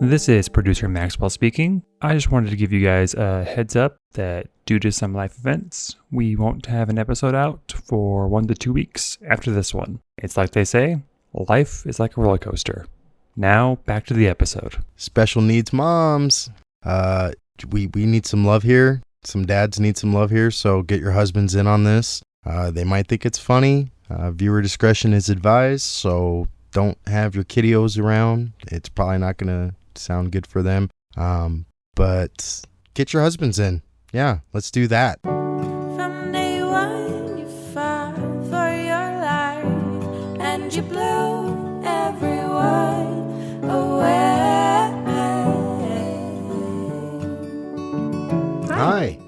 This is producer Maxwell speaking. I just wanted to give you guys a heads up that due to some life events, we won't have an episode out for 1 to 2 weeks after this one. It's like they say, life is like a roller coaster. Now, back to the episode. Special needs moms. We need some love here. Some dads need some love here, so get your husbands in on this. They might think it's funny. Viewer discretion is advised, so don't have your kiddios around. It's probably not going to sound good for them. But get your husbands in. Yeah, let's do that. From day one, you fought for your life, and you blew everyone away. Hi.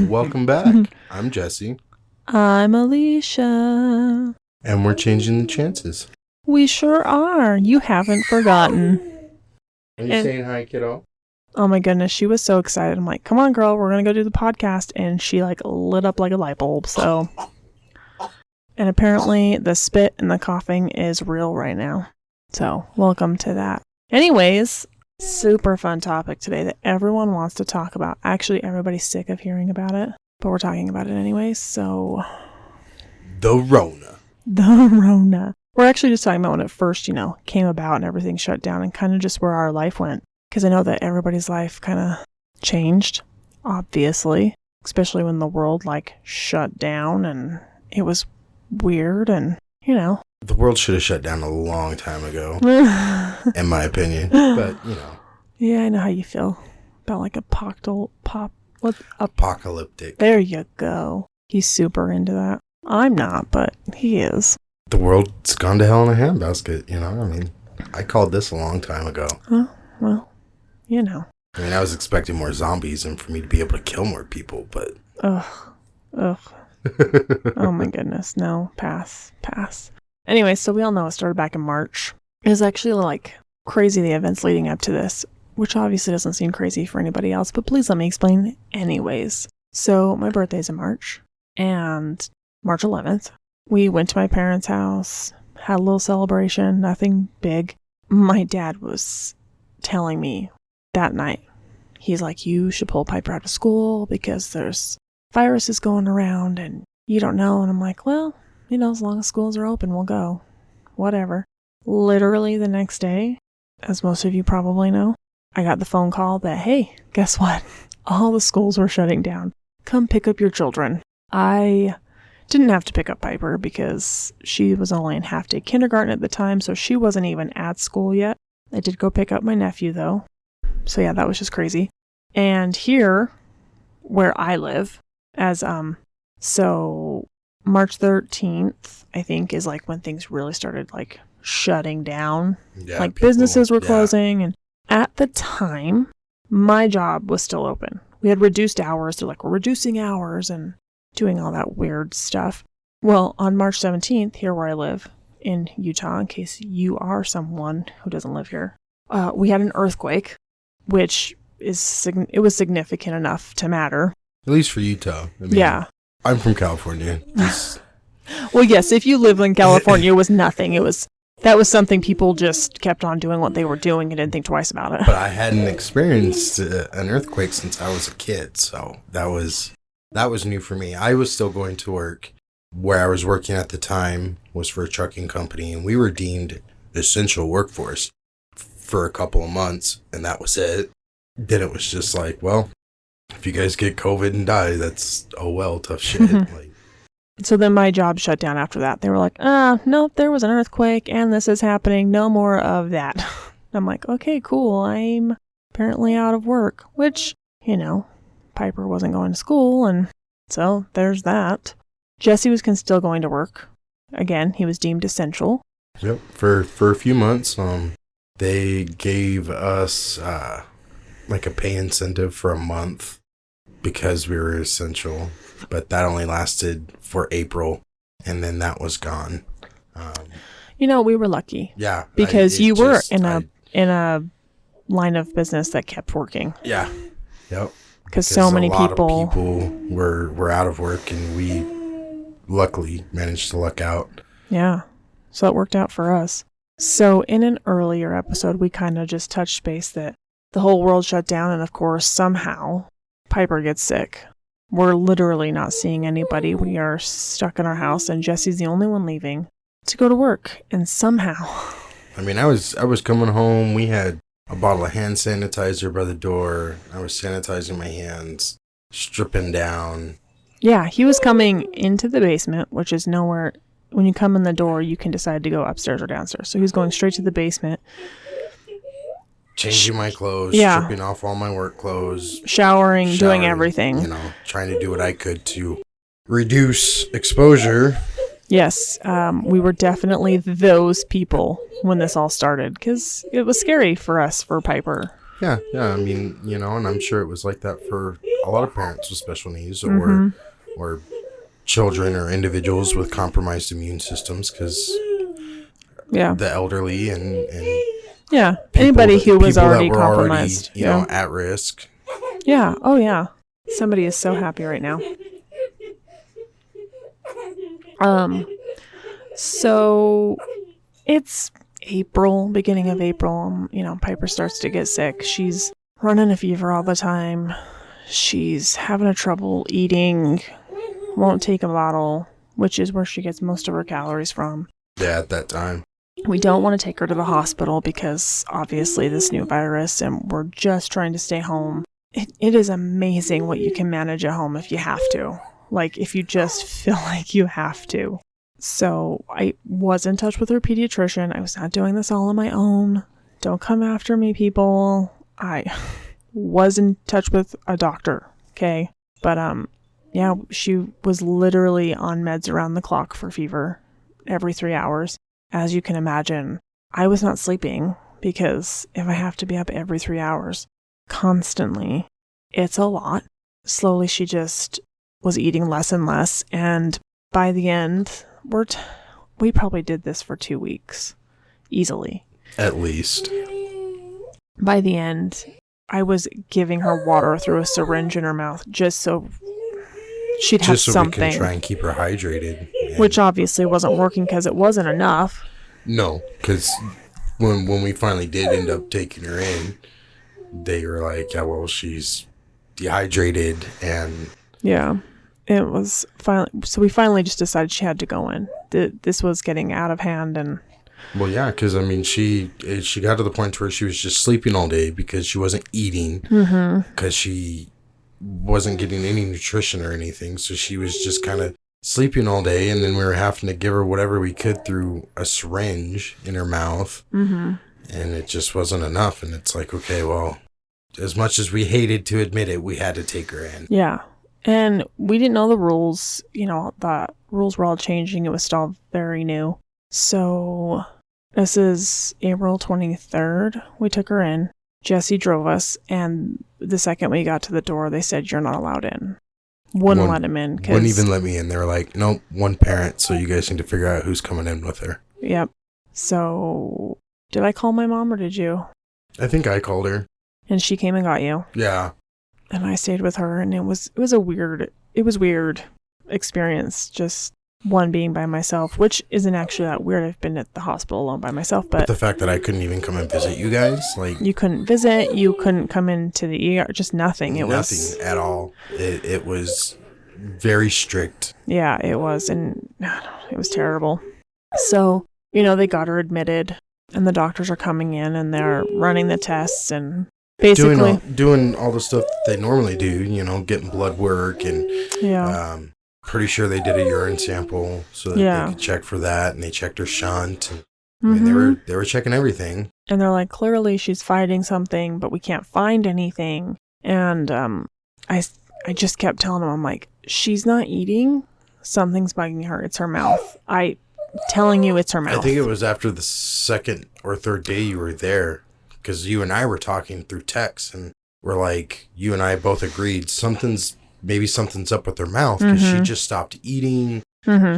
Welcome back. I'm Jesse. I'm Alisha. And we're changing the chances. We sure are. You haven't forgotten. Are you saying hi, kiddo? Oh my goodness, she was so excited. I'm like, come on, girl, we're going to go do the podcast. And she lit up like a light bulb. So, and apparently the spit and the coughing is real right now. So welcome to that. Anyways, super fun topic today that everyone wants to talk about. Actually, everybody's sick of hearing about it, but we're talking about it anyways. So The Rona. We're actually just talking about when it first, came about and everything shut down and kind of just where our life went. Because I know that everybody's life kind of changed, obviously, especially when the world shut down and it was weird and, The world should have shut down a long time ago, in my opinion. But, Yeah, I know how you feel about apocalyptic. There you go. He's super into that. I'm not, but he is. The world's gone to hell in a handbasket, I called this a long time ago. Oh, well, I was expecting more zombies and for me to be able to kill more people, but... Ugh. Oh my goodness. No, pass. Anyway, so we all know it started back in March. It was actually crazy the events leading up to this, which obviously doesn't seem crazy for anybody else, but please let me explain anyways. So my birthday's in March, and March 11th, we went to my parents' house, had a little celebration, nothing big. My dad was telling me that night, he's like, you should pull Piper out of school because there's viruses going around and you don't know. And I'm like, well, as long as schools are open, we'll go. Whatever. Literally the next day, as most of you probably know, I got the phone call that, hey, guess what? All the schools were shutting down. Come pick up your children. I didn't have to pick up Piper because she was only in half-day kindergarten at the time, so she wasn't even at school yet. I did go pick up my nephew, though. So yeah, that was just crazy. And here, where I live, so March 13th, I think, is when things really started shutting down. Yeah, businesses were closing. And at the time, my job was still open. We had reduced hours. They're we're reducing hours and doing all that weird stuff. Well, on March 17th, here where I live in Utah, in case you are someone who doesn't live here, we had an earthquake, which was significant enough to matter. At least for Utah. Yeah. I'm from California. Well, yes, if you live in California, it was nothing. That was something people just kept on doing what they were doing and didn't think twice about it. But I hadn't experienced an earthquake since I was a kid, so that was new for me. I was still going to work. Where I was working at the time was for a trucking company, and we were deemed essential workforce for a couple of months, and that was it. Then it was just well, if you guys get COVID and die, that's, tough shit. So then my job shut down after that. They were like, nope, there was an earthquake and this is happening. No more of that. I'm like, okay, cool. I'm apparently out of work, which, Piper wasn't going to school. And so there's that. Jesse was still going to work. Again, he was deemed essential. Yep. For a few months, they gave us a pay incentive for a month because we were essential, but that only lasted for April, and then that was gone. We were lucky. Yeah, because you were in a line of business that kept working. Yeah, yep. Because so many people were out of work, and we luckily managed to luck out. Yeah, so it worked out for us. So in an earlier episode, we kind of just touched base that the whole world shut down, and of course, somehow, Piper gets sick. We're literally not seeing anybody. We are stuck in our house, and Jesse's the only one leaving to go to work. And somehow... I mean, I was coming home. We had a bottle of hand sanitizer by the door. I was sanitizing my hands, stripping down. Yeah, he was coming into the basement, which is nowhere... When you come in the door, you can decide to go upstairs or downstairs. So he was going straight to the basement. Changing my clothes, Yeah. stripping off all my work clothes. Showering, doing everything. You know, trying to do what I could to reduce exposure. Yes, we were definitely those people when this all started, because it was scary for us, for Piper. Yeah, I mean, you know, and I'm sure it was like that for a lot of parents with special needs or children or individuals with compromised immune systems, because the elderly and yeah, anybody who was already compromised, you know, at risk. Yeah, oh yeah. Somebody is so happy right now. So it's April, beginning of April. You know, Piper starts to get sick. She's running a fever all the time. She's having a trouble eating. Won't take a bottle, which is where she gets most of her calories from. Yeah, at that time. We don't want to take her to the hospital because obviously this new virus, and we're just trying to stay home. It is amazing what you can manage at home if you have to. Like, if you just feel like you have to. So I was in touch with her pediatrician. I was not doing this all on my own. Don't come after me, people. I was in touch with a doctor, okay? But, yeah, she was literally on meds around the clock for fever every 3 hours. As you can imagine, I was not sleeping because if I have to be up every 3 hours constantly, it's a lot. Slowly, she just was eating less and less. And by the end, we probably did this for 2 weeks, easily. At least. By the end, I was giving her water through a syringe in her mouth just so she'd have something. We can try and keep her hydrated. Which obviously wasn't working because it wasn't enough. No, because when we finally did end up taking her in, they were like, yeah, well, she's dehydrated and... Yeah, it was finally... So we finally just decided she had to go in. This was getting out of hand and... Well, yeah, because, I mean, she got to the point where she was just sleeping all day because she wasn't eating. Because she wasn't getting any nutrition or anything. So she was just kind of sleeping all day, and then we were having to give her whatever we could through a syringe in her mouth. And it just wasn't enough. And it's like, okay, well, as much as we hated to admit it, we had to take her in. Yeah. And we didn't know the rules. You know, the rules were all changing. It was still very new. So this is April 23rd. We took her in. Jesse drove us, and the second we got to the door, they said, you're not allowed in. Wouldn't let him in. Wouldn't even let me in. They were like, nope, one parent, so you guys need to figure out who's coming in with her. Yep. So, did I call my mom, or did you? I think I called her. And she came and got you? Yeah. And I stayed with her, and it was weird experience, just one being by myself, which isn't actually that weird. I've been at the hospital alone by myself, but the fact that I couldn't even come and visit you guys, like, you couldn't visit, you couldn't come into the ER, just nothing. Nothing at all. It was very strict. Yeah, it was, and it was terrible. So, you know, they got her admitted, and the doctors are coming in, and they're running the tests, and basically doing all the stuff that they normally do, you know, getting blood work, and pretty sure they did a urine sample so that they could check for that, and they checked her shunt. And, I mean, they were checking everything. And they're like, clearly she's fighting something, but we can't find anything. And I just kept telling them, I'm like, she's not eating. Something's bugging her. It's her mouth. I'm telling you, it's her mouth. I think it was after the second or third day you were there, because you and I were talking through text, and we're like, you and I both agreed maybe something's up with her mouth, because she just stopped eating.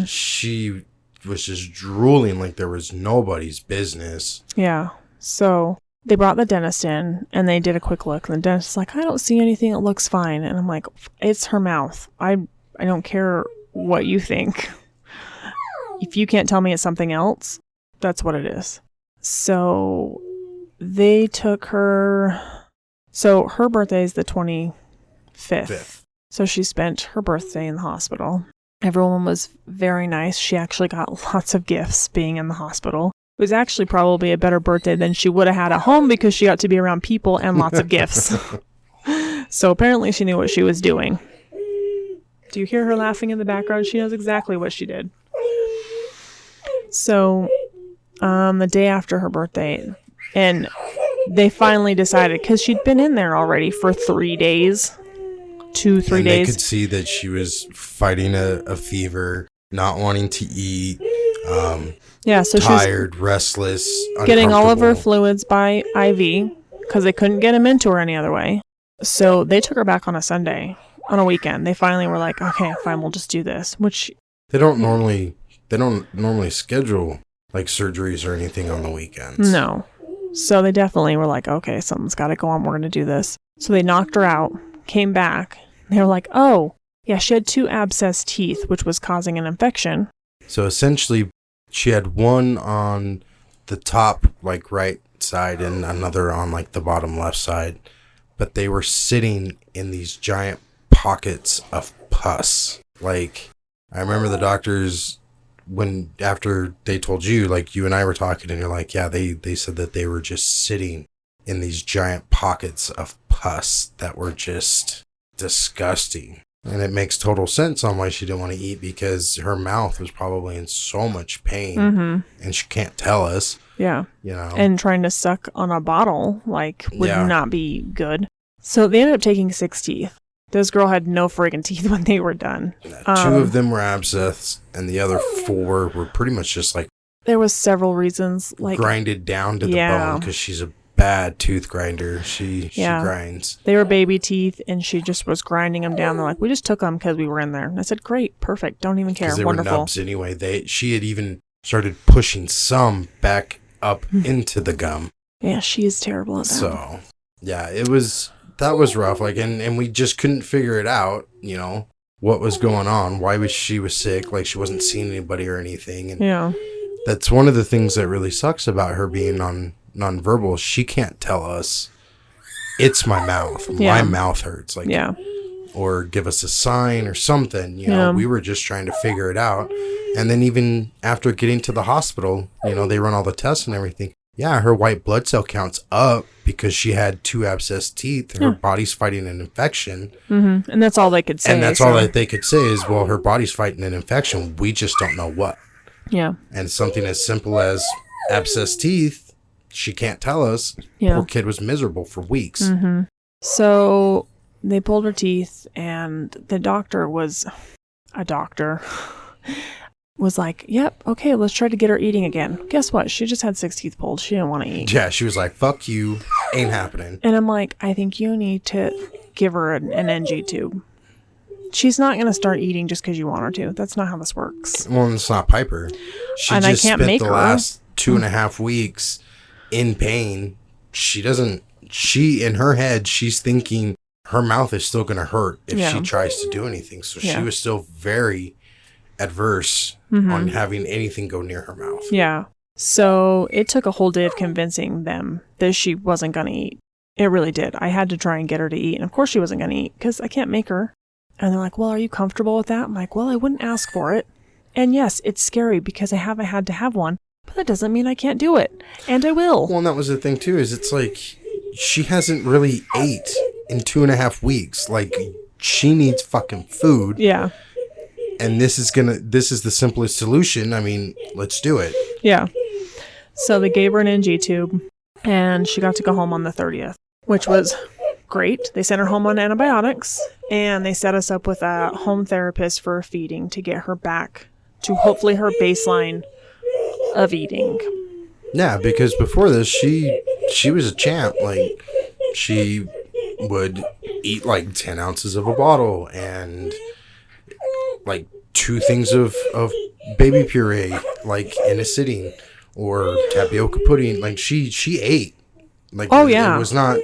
She was just drooling like there was nobody's business. Yeah. So they brought the dentist in, and they did a quick look, and the dentist's like, I don't see anything. It looks fine. And I'm like, it's her mouth. I don't care what you think. If you can't tell me it's something else, that's what it is. So they took her. So her birthday is the 25th. So she spent her birthday in the hospital. Everyone was very nice. She actually got lots of gifts being in the hospital. It was actually probably a better birthday than she would have had at home because she got to be around people and lots of gifts. So apparently she knew what she was doing. Do you hear her laughing in the background? She knows exactly what she did. So the day after her birthday, and they finally decided, because she'd been in there already for 3 days, 2-3 days. They could see that she was fighting a fever, not wanting to eat, so tired, restless, getting all of her uncomfortable. fluids by IV because they couldn't get them into her any other way. So they took her back on a Sunday, on a weekend. They finally were like, okay, fine, we'll just do this. Which They don't normally schedule like surgeries or anything on the weekends. no. So they definitely were like, okay, something's got to go on. We're going to do this. So they knocked her out, came back. They were like, oh, yeah, she had 2 abscessed teeth, which was causing an infection. So essentially, she had one on the top, like right side, and another on like the bottom left side. But they were sitting in these giant pockets of pus. Like, I remember the doctors, after they told you, like you and I were talking, and you're like, yeah, they said that they were just sitting in these giant pockets of pus that were just disgusting. And it makes total sense on why she didn't want to eat, because her mouth was probably in so much pain, and she can't tell us. Yeah. You know. And trying to suck on a bottle, like, would Yeah. not be good. So they ended up taking 6 teeth. This girl had no friggin' teeth when they were done. 2 of them were abscess, and the other 4 were pretty much just like There was several reasons, like grinded down to the Yeah. bone, because she's a bad tooth grinder. She grinds. they were baby teeth, and she just was grinding them down. They're like, we just took them because we were in there. And I said, great, perfect, don't even care, Because they wonderful. were nubs anyway. She had even started pushing some back up into the gum. Yeah, she is terrible at that. So, yeah, that was rough. Like, and we just couldn't figure it out, you know, what was going on. Why she was sick. Like, she wasn't seeing anybody or anything. And Yeah. that's one of the things that really sucks about her being nonverbal. She can't tell us, it's my mouth. Yeah. My mouth hurts. Like, Yeah. or give us a sign or something. You know, Yeah. we were just trying to figure it out. And then even after getting to the hospital, you know, they run all the tests and everything. Yeah, her white blood cell count's up because she had 2 abscessed teeth. And her body's fighting an infection. Mm-hmm. And that's all they could say. And that's all that they could say is, well, her body's fighting an infection. We just don't know what. Yeah. And something as simple as abscessed teeth, she can't tell us. Yeah. Poor kid was miserable for weeks. Mm-hmm. So they pulled her teeth, and the doctor was like, yep, okay, let's try to get her eating again. Guess what? She just had 6 teeth pulled. She didn't want to eat. Yeah, she was like, fuck you, ain't happening. And I'm like, I think you need to give her an NG tube. She's not going to start eating just because you want her to. That's not how this works. Well, it's not Piper. She And just I can't spent make the her. last 2.5 weeks in pain. She, in her head, she's thinking her mouth is still going to hurt if Yeah. she tries to do anything. So Yeah. she was still very adverse on having anything go near her mouth. Yeah. So it took a whole day of convincing them that she wasn't going to eat. It really did. I had to try and get her to eat. And of course she wasn't going to eat because I can't make her. And they're like, well, are you comfortable with that? I'm like, well, I wouldn't ask for it. And yes, it's scary because I haven't had to have one, but that doesn't mean I can't do it. And I will. Well, and that was the thing too, is it's like she hasn't really ate in 2.5 weeks. Like, she needs fucking food. Yeah. And this is the simplest solution. I mean, let's do it. Yeah. So they gave her an NG tube and she got to go home on the 30th, which was great. They sent her home on antibiotics and they set us up with a home therapist for feeding to get her back to hopefully her baseline of eating. Yeah, because before this, she was a champ. Like, she would eat like 10 ounces of a bottle and like 2 things of baby puree, like in a sitting, or tapioca pudding. Like, she ate. Like, Oh, yeah. It was not,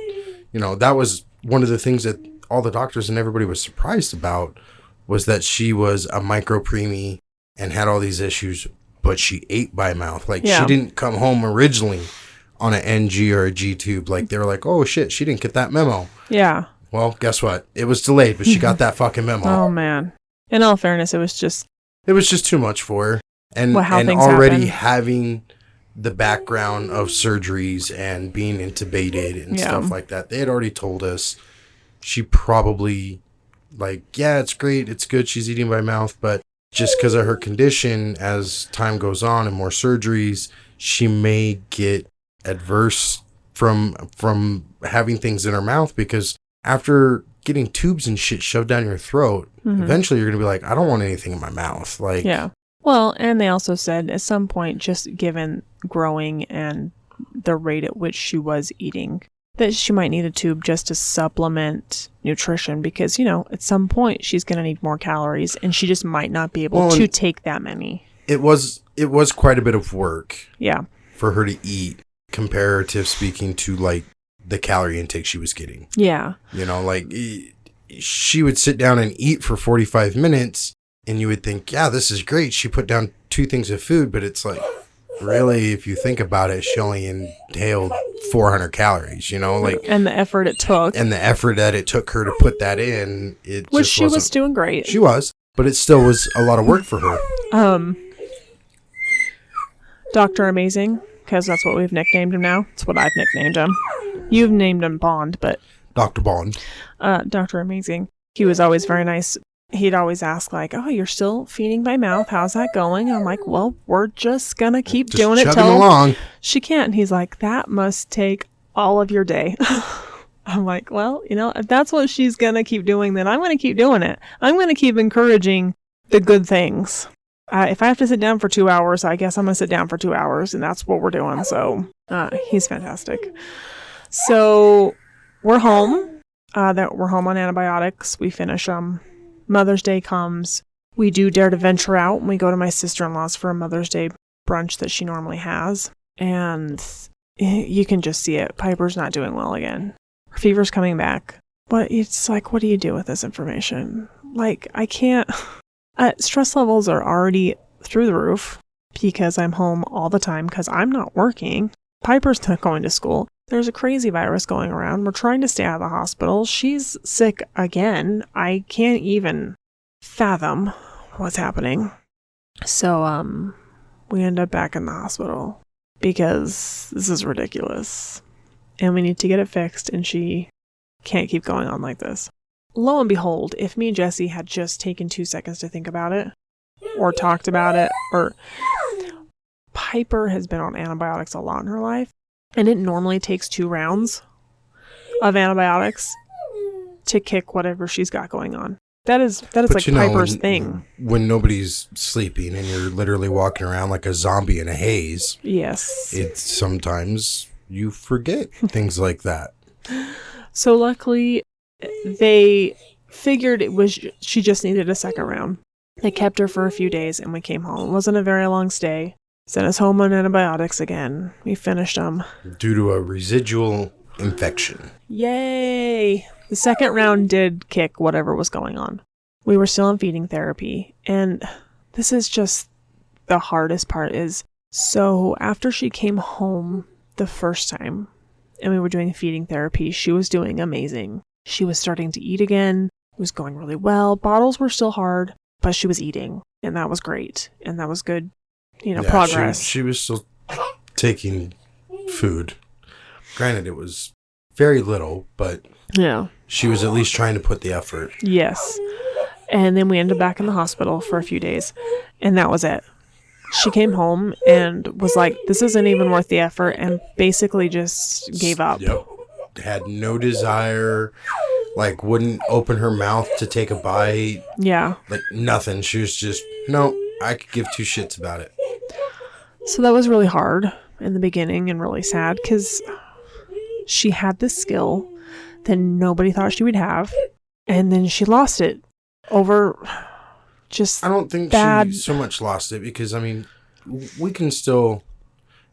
you know, that was one of the things that all the doctors and everybody was surprised about, was that she was a micro preemie and had all these issues but she ate by mouth. Like, Yeah. she didn't come home originally on an NG or a G tube. Like, they were like, oh, shit, she didn't get that memo. Yeah. Well, guess what? It was delayed, but she got that fucking memo. Oh, man. In all fairness, it was just too much for her. And, how and things already happen. having the background of surgeries and being intubated and stuff like that, they had already told us she probably, like, yeah, it's great, it's good, she's eating by mouth, but just because of her condition, as time goes on and more surgeries, she may get adverse from having things in her mouth, because after getting tubes and shit shoved down your throat, eventually you're gonna be like, I don't want anything in my mouth. Like, yeah. Well, and they also said at some point, just given growing and the rate at which she was eating, that she might need a tube just to supplement nutrition, because, you know, at some point she's going to need more calories and she just might not be able to take that many. It was quite a bit of work. Yeah. For her to eat, comparative speaking to like the calorie intake she was getting. Yeah. You know, like she would sit down and eat for 45 minutes and you would think, yeah, this is great. She put down 2 things of food, but it's like, really, if you think about it, she only inhaled 400 calories, you know, like, and the effort it took. And the effort that it took her to put that in, which she was doing great. She was, but it still was a lot of work for her. Dr. Amazing, because that's what we've nicknamed him now. It's what I've nicknamed him. You've named him Bond, but Dr. Bond. Dr. Amazing. He was always very nice. He'd always ask, like, oh, you're still feeding by mouth. How's that going? And I'm like, well, we're just going to keep doing it till along. She can't. And he's like, that must take all of your day. I'm like, well, you know, if that's what she's going to keep doing, then I'm going to keep doing it. I'm going to keep encouraging the good things. If I have to sit down for 2 hours, I guess I'm going to sit down for 2 hours. And that's what we're doing. So he's fantastic. So we're home. We're home on antibiotics. We finish them. Mother's Day comes. We do dare to venture out, and we go to my sister-in-law's for a Mother's Day brunch that she normally has. And you can just see it. Piper's not doing well again. Her fever's coming back. But it's like, what do you do with this information? Like, I can't... stress levels are already through the roof because I'm home all the time because I'm not working. Piper's not going to school. There's a crazy virus going around. We're trying to stay out of the hospital. She's sick again. I can't even fathom what's happening. So, we end up back in the hospital because this is ridiculous. And we need to get it fixed, and she can't keep going on like this. Lo and behold, if me and Jesse had just taken 2 seconds to think about it, or talked about it, or... Piper has been on antibiotics a lot in her life. And it normally takes 2 rounds of antibiotics to kick whatever she's got going on. That is like Piper's thing. When nobody's sleeping and you're literally walking around like a zombie in a haze. Yes. It's sometimes you forget things like that. So luckily, they figured she just needed a second round. They kept her for a few days and we came home. It wasn't a very long stay. Sent us home on antibiotics again. We finished them. Due to a residual infection. Yay! The second round did kick whatever was going on. We were still in feeding therapy. And this is just the hardest part is, so after she came home the first time and we were doing feeding therapy, she was doing amazing. She was starting to eat again. It was going really well. Bottles were still hard, but she was eating. And that was great. And that was good. Progress. She was still taking food. Granted, it was very little, but yeah, she was at least trying to put the effort. Yes. And then we ended up back in the hospital for a few days, and that was it. She came home and was like, this isn't even worth the effort, and basically just gave up. Yep. Had no desire, like wouldn't open her mouth to take a bite. Yeah. Like nothing. She was just, no, I could give 2 shits about it. So that was really hard in the beginning and really sad because she had this skill that nobody thought she would have. And then she lost it over just I don't think bad. she so much lost it because, I mean, we still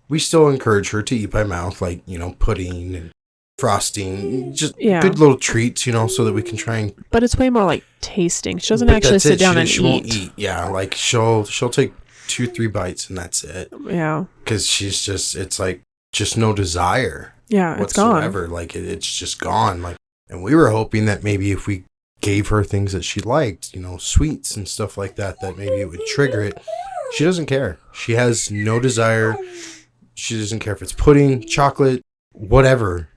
encourage her to eat by mouth, like, pudding and frosting, just good little treats, so that we can try and... But it's way more like tasting. She doesn't actually sit down and eat. She won't eat. Yeah, like she'll take 2-3 bites and that's it. Yeah. Because she's just, it's like, just no desire. Yeah, it's gone. Whatsoever. Like, it's just gone. Like, and we were hoping that maybe if we gave her things that she liked, sweets and stuff like that, that maybe it would trigger it. She doesn't care. She has no desire. She doesn't care if it's pudding, chocolate, whatever.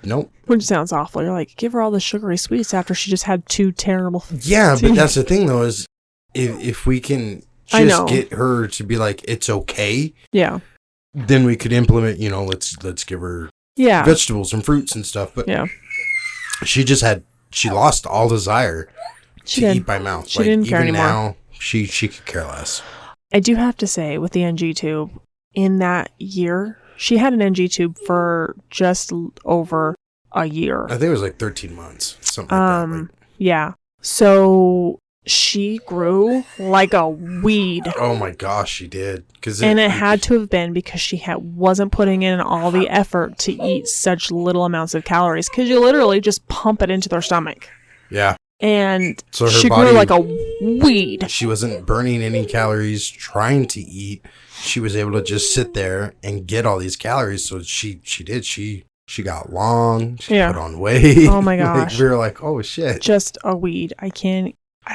Nope. Which sounds awful. You're like, give her all the sugary sweets after she just had 2 terrible. Yeah, but that's the thing though, is if we can just get her to be like, it's okay. Yeah. Then we could implement, let's give her vegetables and fruits and stuff. But she lost all desire to eat by mouth. She didn't care anymore. Now, she could care less. I do have to say, with the NG tube, in that year, she had an NG tube for just over a year. I think it was like 13 months, something like that. Yeah. So she grew like a weed. Oh my gosh, she did. It had to have been because she wasn't putting in all the effort to eat such little amounts of calories, because you literally just pump it into their stomach. Yeah. And so she grew like a weed. She wasn't burning any calories trying to eat. She was able to just sit there and get all these calories. So she did. She got long. She put on weight. Oh my gosh. We were like, oh shit. Just a weed. I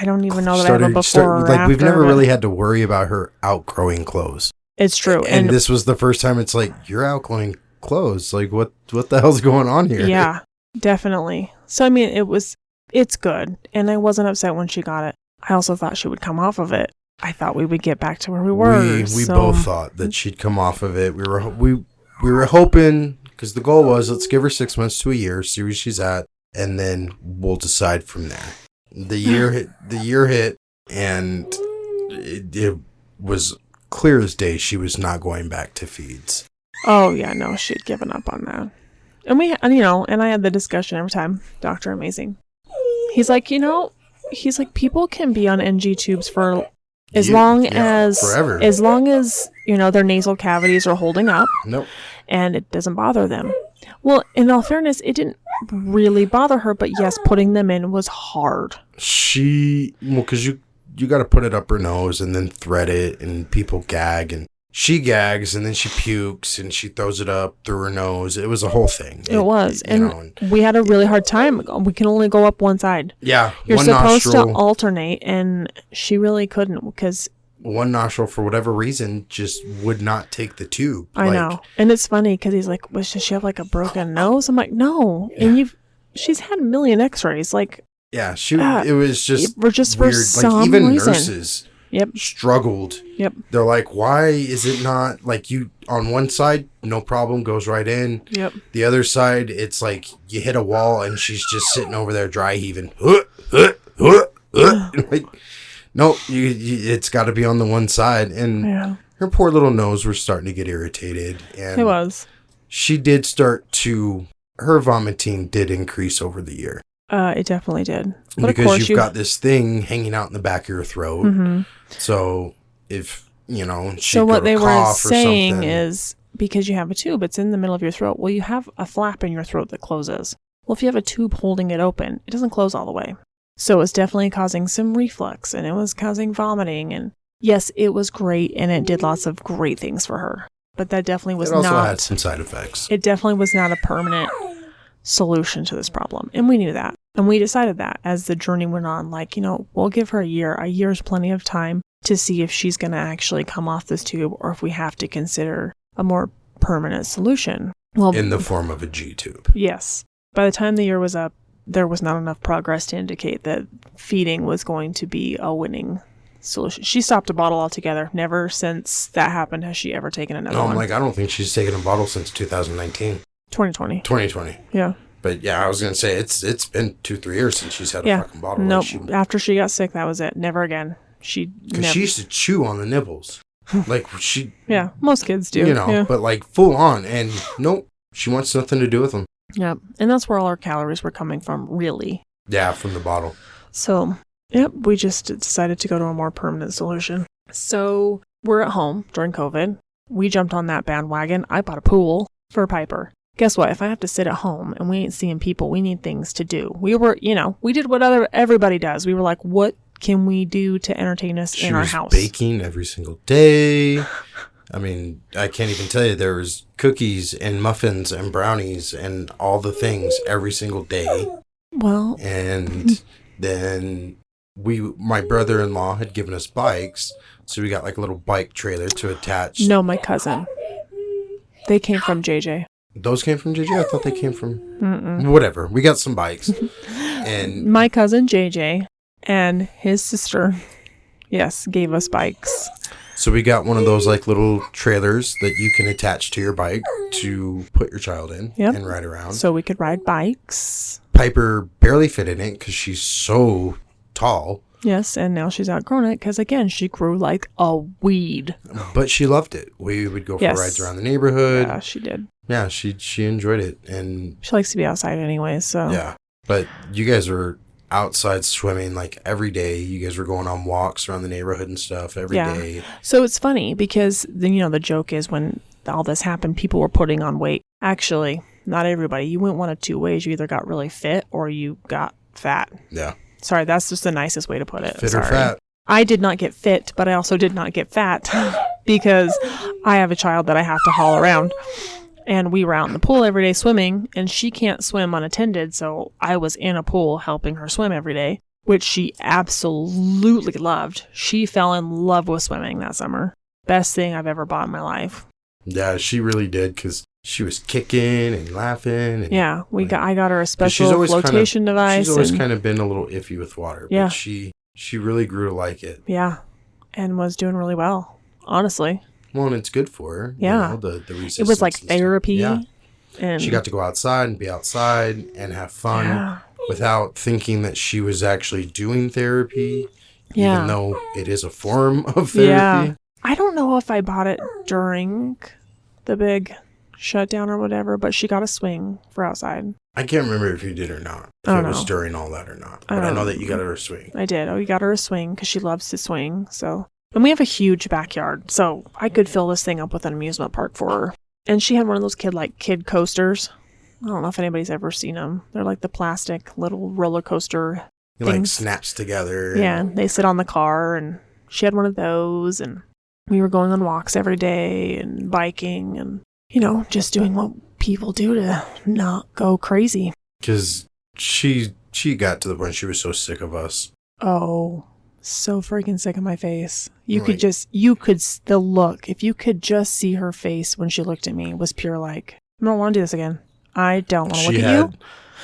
don't even know that I have a before or after. We've never really had to worry about her outgrowing clothes. It's true. And this was the first time it's like, you're outgrowing clothes. Like, what the hell's going on here? Yeah, definitely. So, I mean, it's good. And I wasn't upset when she got it. I also thought she would come off of it. I thought we would get back to where we were. We both thought that she'd come off of it. We were hoping, because the goal was, let's give her 6 months to a year, see where she's at, and then we'll decide from there. The year hit, and it was clear as day she was not going back to feeds. Oh yeah, no, she'd given up on that. And I had the discussion every time. Dr. Amazing. He's like, people can be on NG tubes for as long as forever. As long as, their nasal cavities are holding up. Nope. And it doesn't bother them. Well, in all fairness, it didn't really bother her, but yes, putting them in was hard. Because you got to put it up her nose and then thread it, and people gag, and she gags, and then she pukes, and she throws it up through her nose. It was a whole thing. It was. And we had a really hard time. We can only go up one side. Yeah. You're supposed to alternate, and she really couldn't, because one nostril, for whatever reason, just would not take the tube. I know. And it's funny because he's like, does she have like a broken nose? I'm like, no. Yeah. And she's had a million x-rays. Like, yeah, it was just we're just weird. For some like, even reason. Nurses struggled. Yep. They're like, why is it not like you on one side, no problem, goes right in. Yep. The other side, it's like you hit a wall and she's just sitting over there dry heaving. Like, no, it's got to be on the one side. And her poor little nose was starting to get irritated. And it was. She did her vomiting did increase over the year. It definitely did. But because of course you've got this thing hanging out in the back of your throat. Mm-hmm. So if, so what they were saying is, because you have a tube, it's in the middle of your throat. Well, you have a flap in your throat that closes. Well, if you have a tube holding it open, it doesn't close all the way. So it's definitely causing some reflux, and it was causing vomiting. And yes, it was great, and it did lots of great things for her. But that definitely was not... It also had some side effects. It definitely was not a permanent solution to this problem. And we knew that. And we decided that as the journey went on, like, we'll give her a year. A year is plenty of time to see if she's going to actually come off this tube, or if we have to consider a more permanent solution. Well, in the form of a G tube. Yes. By the time the year was up, there was not enough progress to indicate that feeding was going to be a winning solution. She stopped a bottle altogether. Never since that happened has she ever taken another one. I don't think she's taken a bottle since 2019. 2020. 2020. Yeah. But yeah, I was going to say, it's been 2-3 years since she's had a fucking bottle. Nope. After she got sick, that was it. Never again. Because she used to chew on the nibbles. Like she... Yeah, most kids do. But like full on. And nope, she wants nothing to do with them. Yep. And that's where all our calories were coming from, really. Yeah, from the bottle. So, we just decided to go to a more permanent solution. So, we're at home during COVID. We jumped on that bandwagon. I bought a pool for Piper. Guess what? If I have to sit at home and we ain't seeing people, we need things to do. We were, we did what everybody does. We were like, what can we do to entertain us She in our was house? baking every single day. I mean, I can't even tell you, there was cookies and muffins and brownies and all the things every single day. Well, And then my brother-in-law had given us bikes, so we got like a little bike trailer to attach. no, my cousin. They came from JJ. Those came from JJ? I thought they came from... Whatever. We got some bikes. And My cousin JJ and his sister, yes, gave us bikes. so we got one of those like little trailers that you can attach to your bike to put your child in Yep. and ride around. So we could ride bikes. Piper barely fit in it because she's so tall, Yes, and now she's outgrown it because, again, she grew like a weed. but she loved it. We would go for Yes. rides around the neighborhood. Yeah, she did. Yeah, she enjoyed it. And She likes to be outside anyway, so. yeah, but you guys were outside swimming like every day. You guys were going on walks around the neighborhood and stuff every day. Yeah. So it's funny because, the joke is when all this happened, people were putting on weight. Actually, not everybody. You went one of two ways. You either got really fit or you got fat. Yeah. Sorry, that's just the nicest way to put it. Fit or Sorry. fat. I did not get fit, but I also did not get fat because I have a child that I have to haul around. And we were out in the pool every day swimming, and she can't swim unattended, so I was in a pool helping her swim every day, which she absolutely loved. She fell in love with swimming that summer. Best thing I've ever bought in my life. Yeah, she really did because she was kicking and laughing. And Yeah, I got her a 'cause special flotation device. She's always and- kind of been a little iffy with water. Yeah. But she really grew to like it. Yeah, and was doing really well, honestly. Well, and it's good for her. Yeah. You know, the resistance. It was like and stuff. therapy. Yeah. And She got to go outside and be outside and have fun Yeah. without thinking that she was actually doing therapy. Yeah. Even though it is a form of therapy. Yeah. I don't know if I bought it during the big shutdown or whatever, but she got a swing for outside. I can't remember if you did or not. If I it don't was know. during all that or not. I But I don't know know. that you got her a swing. I did. We got her a swing because she loves to swing. So, and we have a huge backyard, so I could fill this thing up with an amusement park for her. And she had one of those kid coasters. I don't know if anybody's ever seen them. They're like the plastic little roller coaster. It like things. snaps together. Yeah, they sit on the car, and she had one of those, and we were going on walks every day and biking and, just doing what people do to not go crazy. Because she got to the point she was so sick of us. Oh, so freaking sick of my face. Right. The look, if you could just see her face when she looked at me, was pure like, I don't want to do this again. I don't want to look at you.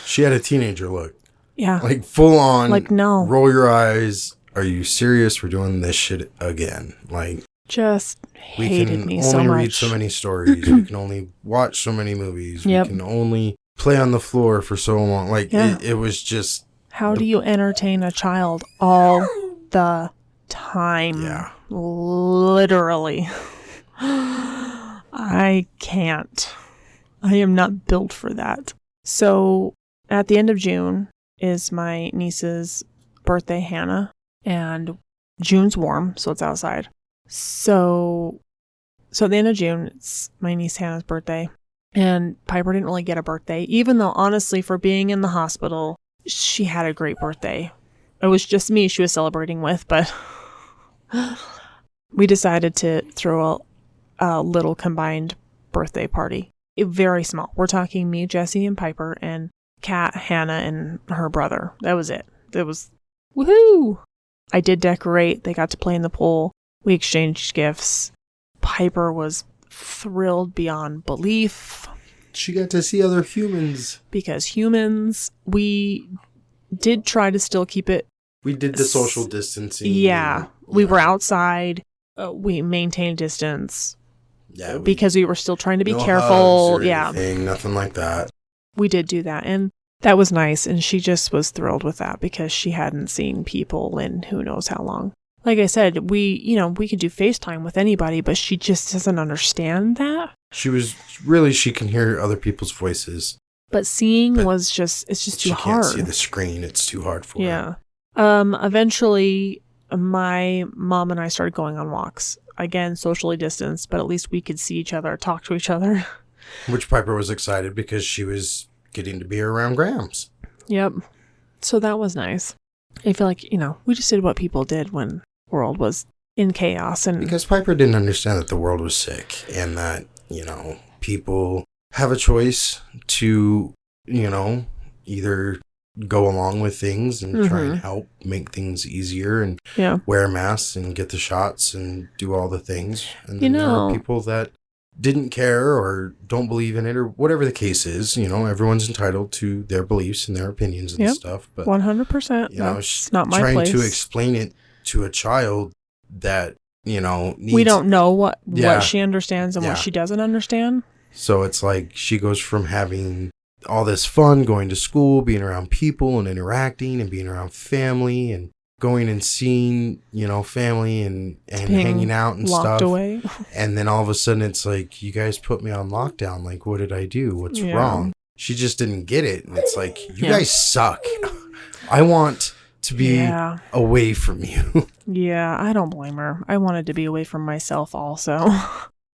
She had a teenager look. Yeah. Like full on. Like, no. Roll your eyes. Are you serious? We're doing this shit again. Like, Just we hated can me so only much. read so many stories. We can only watch so many movies. Yep. We can only play on the floor for so long. Like, Yeah. it was just, How do you entertain a child all the time? yeah. Literally. I can't. I am not built for that. So at the end of June is my niece's birthday, Hannah, and June's warm, so it's outside. So at the end of June, it's my niece Hannah's birthday, and Piper didn't really get a birthday, even though honestly, for being in the hospital, she had a great birthday. It was just me she was celebrating with, but we decided to throw a little combined birthday party. Very small. We're talking me, Jesse, and Piper, and Kat, Hannah, and her brother. That was it. It was woohoo! I did decorate. They got to play in the pool. We exchanged gifts. Piper was thrilled beyond belief She got to see other humans. because humans, we did try to still keep it. We did the social distancing. Yeah. We Yeah. were outside. We maintained distance. Yeah, Because we were still trying to be no careful. hugs or Yeah, anything, nothing like that. we did do that. And that was nice. And she just was thrilled with that because she hadn't seen people in who knows how long. Like I said, we could do FaceTime with anybody, but she just doesn't understand that. She can hear other people's voices. But seeing But it's just She too can't hard. see the screen. It's too hard for her. Yeah. Eventually, my mom and I started going on walks. Again, socially distanced, but at least we could see each other, talk to each other. Which Piper was excited because she was getting to be around Grams. Yep. So that was nice. I feel like, we just did what people did when the world was in chaos. And Because Piper didn't understand that the world was sick and that, people have a choice to, either go along with things and try and help make things easier and wear masks and get the shots and do all the things. And then there are people that didn't care or don't believe in it or whatever the case is. Everyone's entitled to their beliefs and their opinions and stuff. But 100%. That's not my trying place. to explain it to a child that, needs, we don't know what she understands and what she doesn't understand. So it's like she goes from having all this fun, going to school, being around people and interacting and being around family and going and seeing, family and hanging out and locked stuff. Away. And then all of a sudden it's like, you guys put me on lockdown. Like, what did I do? What's wrong? She just didn't get it. And it's like, you guys suck. I want to be away from you. Yeah, I don't blame her. I wanted to be away from myself also.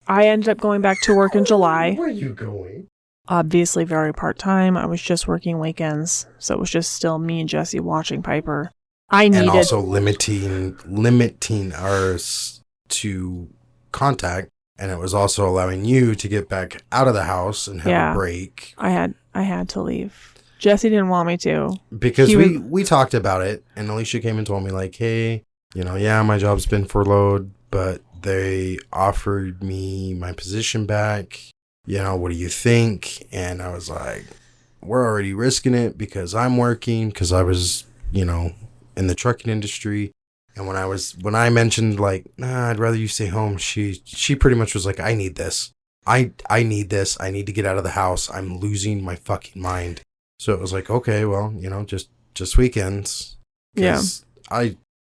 I ended up going back to work in July. Where are you going? Obviously very part-time. I was just working weekends. So it was just still me and Jesse watching Piper. And also limiting ours to contact. And it was also allowing you to get back out of the house and have a break. I had to leave. Jesse didn't want me to. Because we talked about it. And Alisha came and told me like, hey, my job's been furloughed, but they offered me my position back. What do you think? And I was like, we're already risking it because I'm working, because I was, in the trucking industry. And when I mentioned like, nah, I'd rather you stay home, she pretty much was like, I need this. I need this. I need to get out of the house. I'm losing my fucking mind. So it was like, okay, well, just weekends. Yeah.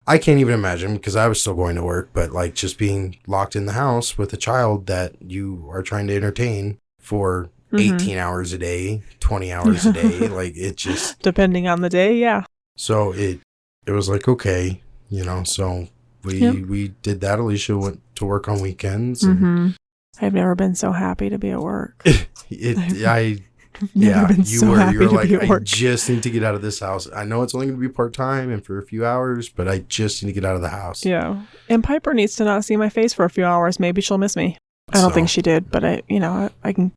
I can't even imagine because I was still going to work, but like just being locked in the house with a child that you are trying to entertain for 18 hours a day, 20 hours a day, like it just... Depending on the day, yeah. So it was like, okay, so we did that. Alicia went to work on weekends. And I've never been so happy to be at work. You were like, I just need to get out of this house. I know it's only going to be part-time and for a few hours, but I just need to get out of the house. Yeah. And Piper needs to not see my face for a few hours. Maybe she'll miss me. I don't think she did, but I can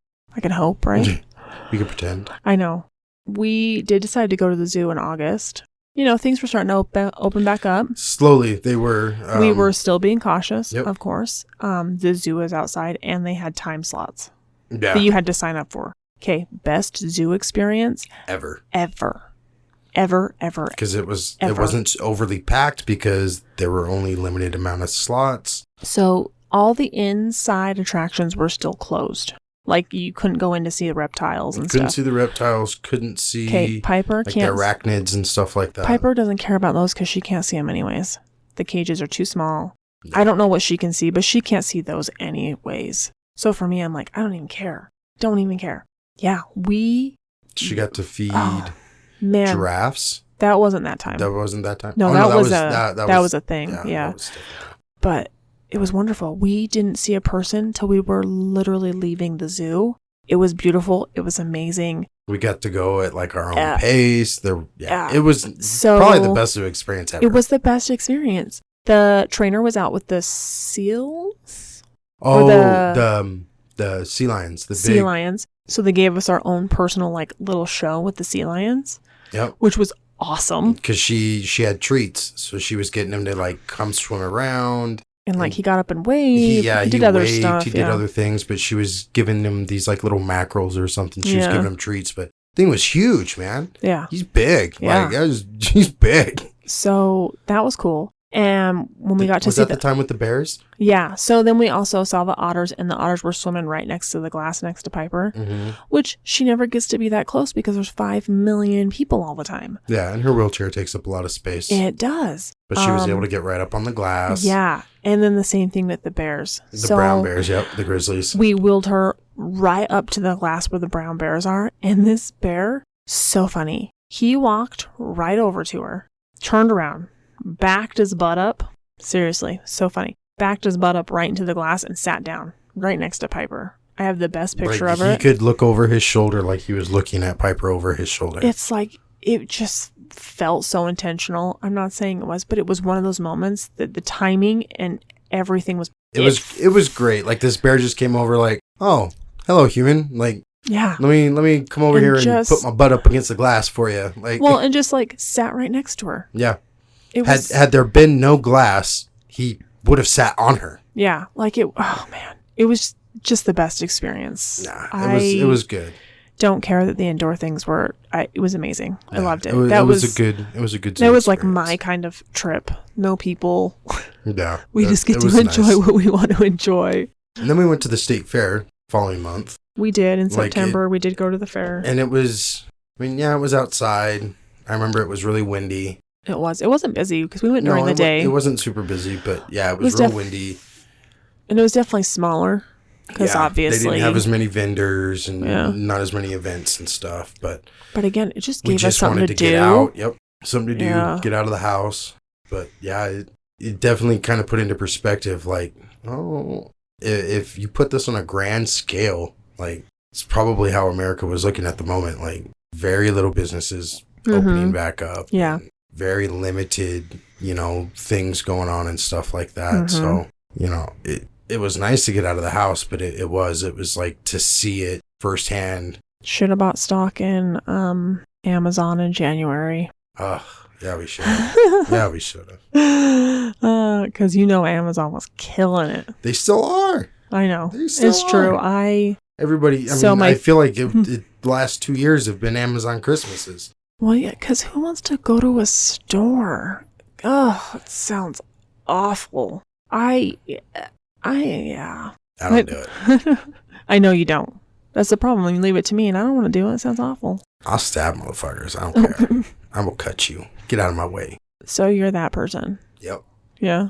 hope, right? We can pretend. I know. We did decide to go to the zoo in August. Things were starting to open back up. Slowly, they were. We were still being cautious, of course. The zoo was outside and they had time slots that you had to sign up for. Okay, best zoo experience ever. Because it wasn't overly packed because there were only limited amount of slots. So all the inside attractions were still closed. Like you couldn't go in to see the reptiles and stuff. Couldn't see the reptiles. Couldn't see Piper the arachnids and stuff like that. Piper doesn't care about those because she can't see them anyways. The cages are too small. Yeah. I don't know what she can see, but she can't see those anyways. So for me, I'm like, I don't even care. Don't even care. Yeah, she got to feed giraffes. That wasn't that time. That wasn't that time. No, that was a thing. Yeah. But it was wonderful. We didn't see a person till we were literally leaving the zoo. It was beautiful. It was amazing. We got to go at like our own pace. It was probably the best experience ever. It was the best experience. The trainer was out with the seals. Oh, the sea lions. The sea lions. So they gave us our own personal like little show with the sea lions. Yep. Which was awesome. Because she had treats. So she was getting him to like come swim around. And like he got up and waved. He did other stuff. He did other things, but she was giving him these like little mackerels or something. She was giving him treats, but the thing was huge, man. Yeah. He's big. Yeah. He's big. So that was cool. And when we got to see was that the time with the bears? Yeah. So then we also saw the otters, and the otters were swimming right next to the glass next to Piper, which she never gets to be that close because there's 5 million people all the time. Yeah, and her wheelchair takes up a lot of space. It does. But she was able to get right up on the glass. Yeah. And then the same thing with the bears. The brown bears, the grizzlies. We wheeled her right up to the glass where the brown bears are, and this bear, so funny. He walked right over to her, turned around, backed his butt up. Seriously, so funny. Backed his butt up right into the glass and sat down right next to Piper. I have the best picture of it. He could look over his shoulder like he was looking at Piper over his shoulder. It's like, it just, felt so intentional. I'm not saying it was, but it was one of those moments that the timing and everything was. It was great. Like this bear just came over, like, oh, hello, human. Like, yeah. Let me come over here and put my butt up against the glass for you. Like, well, and just like sat right next to her. Yeah. It was, had there been no glass, he would have sat on her. Yeah, like it. Oh man, it was just the best experience. Nah, it was good. Don't care that the indoor things were. It was amazing. Yeah, I loved it. It was a good. That was like my kind of trip. No people. Yeah, we just get to enjoy what we want to enjoy. And then we went to the state fair following month. We did in September. We did go to the fair, and it was. I mean, yeah, it was outside. I remember it was really windy. It was. It wasn't busy because we went during the day. It wasn't super busy, but yeah, it was real windy. And it was definitely smaller because obviously they didn't have as many vendors and not as many events and stuff. But again, it just gave us something to do. Get out. Yep, something to do. Get out of the house. But yeah, it definitely kind of put into perspective. Like, oh, if you put this on a grand scale, like it's probably how America was looking at the moment. Like very little businesses opening back up. Yeah. Very limited, things going on and stuff like that. So, it was nice to get out of the house, but it was like to see it firsthand. Should have bought stock in Amazon in January. Yeah, we should have. Yeah, we should have. Because Amazon was killing it. They still are. I know. It's true. Everybody, I feel like the last 2 years have been Amazon Christmases. Well, yeah, because who wants to go to a store? Oh, it sounds awful. I don't do it. I know you don't. That's the problem. When you leave it to me and I don't want to do it, it sounds awful. I'll stab motherfuckers. I don't care. I will cut you. Get out of my way. So you're that person? Yep. Yeah?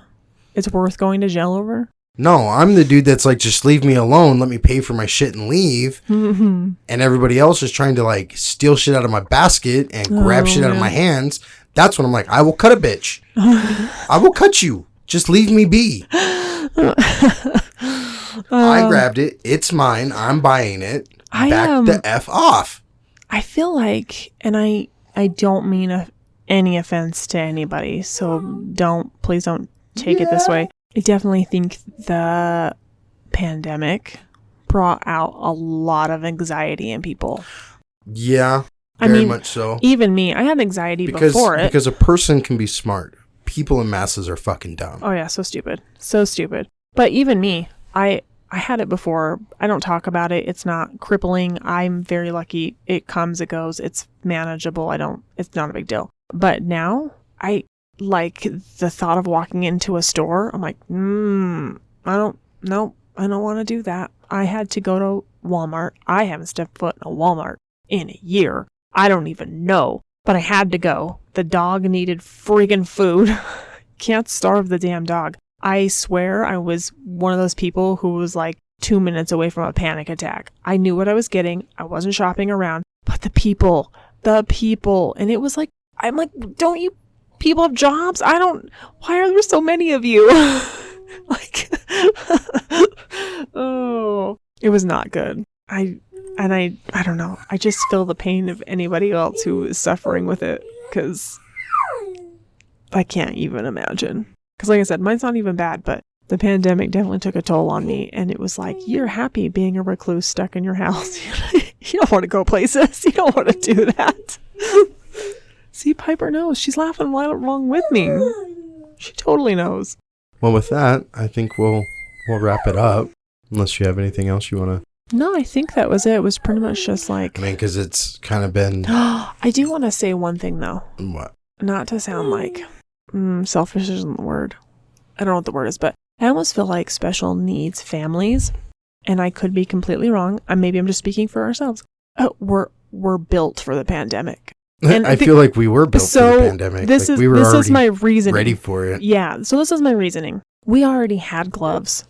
It's worth going to jail over? No, I'm the dude that's like, just leave me alone. Let me pay for my shit and leave. And everybody else is trying to like steal shit out of my basket and grab shit out of my hands. That's when I'm like, I will cut a bitch. I will cut you. Just leave me be. I grabbed it. It's mine. I'm buying it. Back the F off. I feel like, and I don't mean any offense to anybody, so please don't take it this way. I definitely think the pandemic brought out a lot of anxiety in people. Yeah, very much so. Even me, I had anxiety before it. Because a person can be smart. People in masses are fucking dumb. Oh yeah, so stupid. So stupid. But even me, I had it before. I don't talk about it. It's not crippling. I'm very lucky. It comes, it goes. It's manageable. It's not a big deal. But now, I like the thought of walking into a store. I'm like, I don't want to do that. I had to go to Walmart. I haven't stepped foot in a Walmart in a year. I don't even know, but I had to go. The dog needed friggin' food. Can't starve the damn dog. I swear I was one of those people who was like 2 minutes away from a panic attack. I knew what I was getting. I wasn't shopping around, but the people, and it was like, I'm like, don't you people have jobs? Why are there so many of you? Like, oh, it was not good. I don't know. I just feel the pain of anybody else who is suffering with it, because I can't even imagine. Because like I said, mine's not even bad, but the pandemic definitely took a toll on me. And it was like, you're happy being a recluse stuck in your house. You don't want to go places. You don't want to do that. See, Piper knows. She's laughing right along with me. She totally knows. Well, with that, I think we'll wrap it up. Unless you have anything else you want to... No, I think that was it. It was pretty much just like... because it's kind of been... I do want to say one thing, though. What? Not to sound like... selfish isn't the word. I don't know what the word is, but I almost feel like special needs families, and I could be completely wrong. Maybe I'm just speaking for ourselves. We're built for the pandemic. And I feel like we were built for the pandemic. This is my reasoning. Ready for it. Yeah. So this is my reasoning. We already had gloves.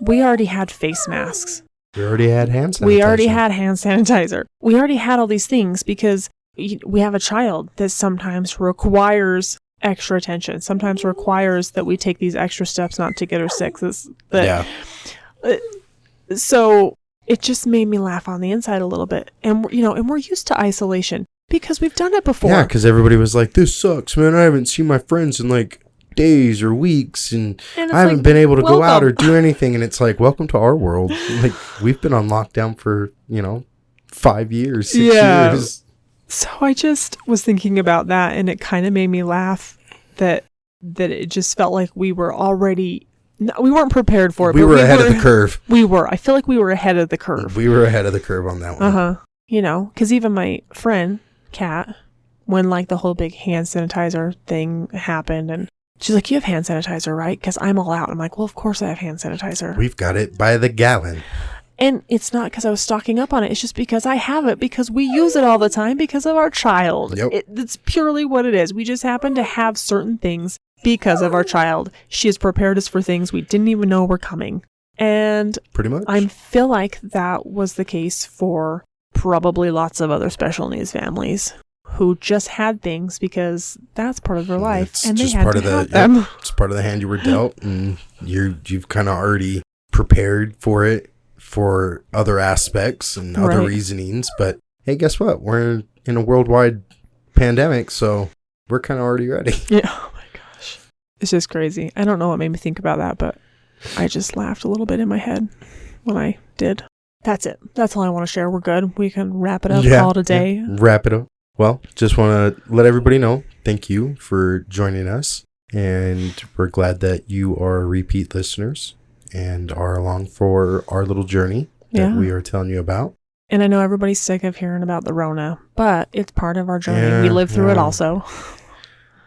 We already had face masks. We already had hand sanitizer. We already had hand sanitizer. We already had all these things because we have a child that sometimes requires extra attention. Sometimes requires that we take these extra steps not to get her sick. So it just made me laugh on the inside a little bit. And we're used to isolation. Because we've done it before. Yeah, because everybody was like, this sucks, man. I haven't seen my friends in like days or weeks, and I haven't been able to go out or do anything. And it's like, welcome to our world. Like, we've been on lockdown for, 5 years, 6 years. So I just was thinking about that, and it kind of made me laugh that it just felt like we were already... we weren't prepared for it. We were ahead of the curve. We were. I feel like we were ahead of the curve. We were ahead of the curve on that one. Uh-huh. Because even my friend, Kat, when like the whole big hand sanitizer thing happened, and she's like, you have hand sanitizer, right? Because I'm all out. I'm like, well, of course I have hand sanitizer. We've got it by the gallon. And it's not because I was stocking up on it. It's just because I have it, because we use it all the time because of our child. Yep. It's purely what it is. We just happen to have certain things because of our child. She has prepared us for things we didn't even know were coming. And pretty much, I feel like that was the case for probably lots of other special needs families who just had things because that's part of their life, it's and they just had part to of the have them. It's part of the hand you were dealt, and you've kind of already prepared for it for other aspects and other reasonings. But hey, guess what? We're in a worldwide pandemic, so we're kind of already ready. Yeah. Oh my gosh, it's just crazy. I don't know what made me think about that, but I just laughed a little bit in my head when I did. That's it. That's all I want to share. We're good. We can wrap it up. Call it a day. Yeah. Wrap it up. Well, just want to let everybody know, thank you for joining us. And we're glad that you are repeat listeners and are along for our little journey that we are telling you about. And I know everybody's sick of hearing about the Rona, but it's part of our journey. We lived through it also.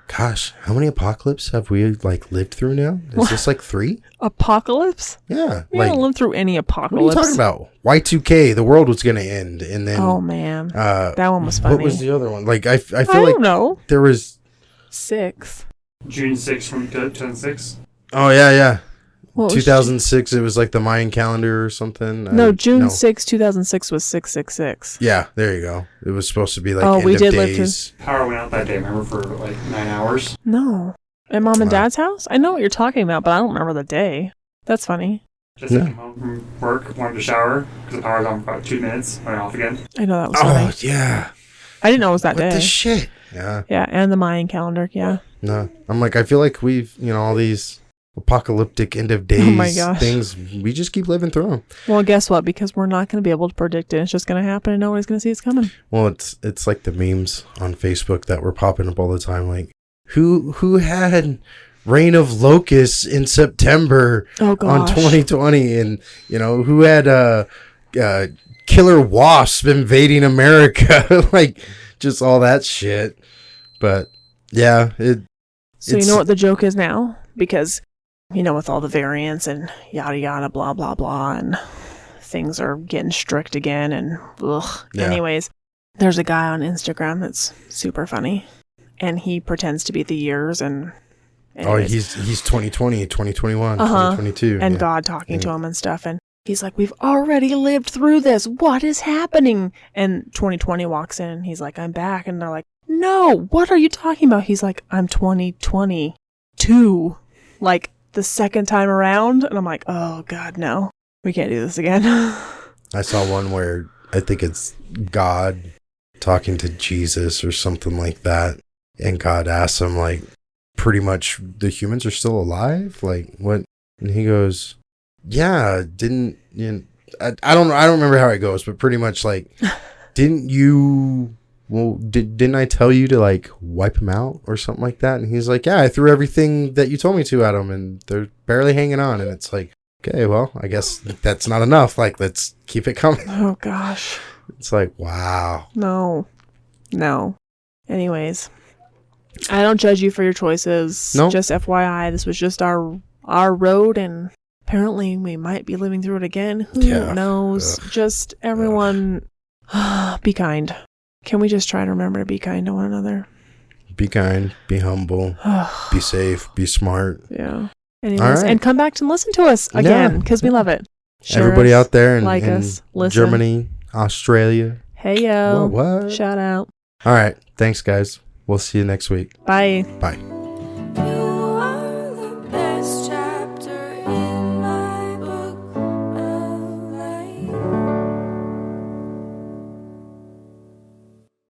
Gosh, how many apocalypses have we lived through now? Is this like 3? Apocalypse? Yeah. We haven't lived through any apocalypse. What are you talking about? Y2K, the world was going to end. And then... Oh, man. That one was funny. What was the other one? Like, I feel like... I don't know. There was... 6. June 6th from 2006. Oh, yeah. 2006, it was like the Mayan calendar or something. No, June 6, 2006 was 666. Yeah, there you go. It was supposed to be like we did live through. Power went out that day, remember, for like 9 hours? No. At Mom and Dad's house? I know what you're talking about, but I don't remember the day. That's funny. Just came home from work, wanted to shower, because the power was on for about 2 minutes, went off again. I know that was funny. Oh, yeah. I didn't know it was that day. What the shit? Yeah. Yeah, and the Mayan calendar, yeah. No, I'm like, I feel like we've, all these apocalyptic end of days things, we just keep living through them. Well, guess what? Because we're not going to be able to predict it. It's just going to happen and nobody's going to see it's coming. Well, it's like the memes on Facebook that were popping up all the time. Like, who had rain of locusts in September on 2020? And, who had killer wasps invading America? Like, just all that shit. But, yeah. So you know what the joke is now? Because... with all the variants and yada yada, blah, blah, blah, and things are getting strict again, and ugh. Yeah. Anyways, there's a guy on Instagram that's super funny, and he pretends to be the years, and he's 2020, 2021, 2022. And God talking to him and stuff, and he's like, we've already lived through this. What is happening? And 2020 walks in, and he's like, I'm back. And they're like, no, what are you talking about? He's like, I'm 2022. Like, the second time around, and I'm like, oh God, no, we can't do this again. I saw one where I think it's God talking to Jesus or something like that, and God asks him, like, pretty much, the humans are still alive? Like, what? And he goes, yeah, didn't I don't remember how it goes, but pretty much like, didn't I tell you to like wipe them out or something like that? And he's like, yeah, I threw everything that you told me to at them, and they're barely hanging on. And it's like, okay, well, I guess that's not enough. Like, let's keep it coming. Oh gosh. It's like, wow. No. Anyways, I don't judge you for your choices. No. Just FYI, this was just our road, and apparently we might be living through it again. Who knows? Just everyone, be kind. Can we just try to remember to be kind to one another? Be kind, be humble, be safe, be smart. Yeah. Anyways, and come back to listen to us again, because we love it. Share everybody us, out there in us, Germany, Australia. Hey, yo. What? Shout out. All right. Thanks, guys. We'll see you next week. Bye. Bye.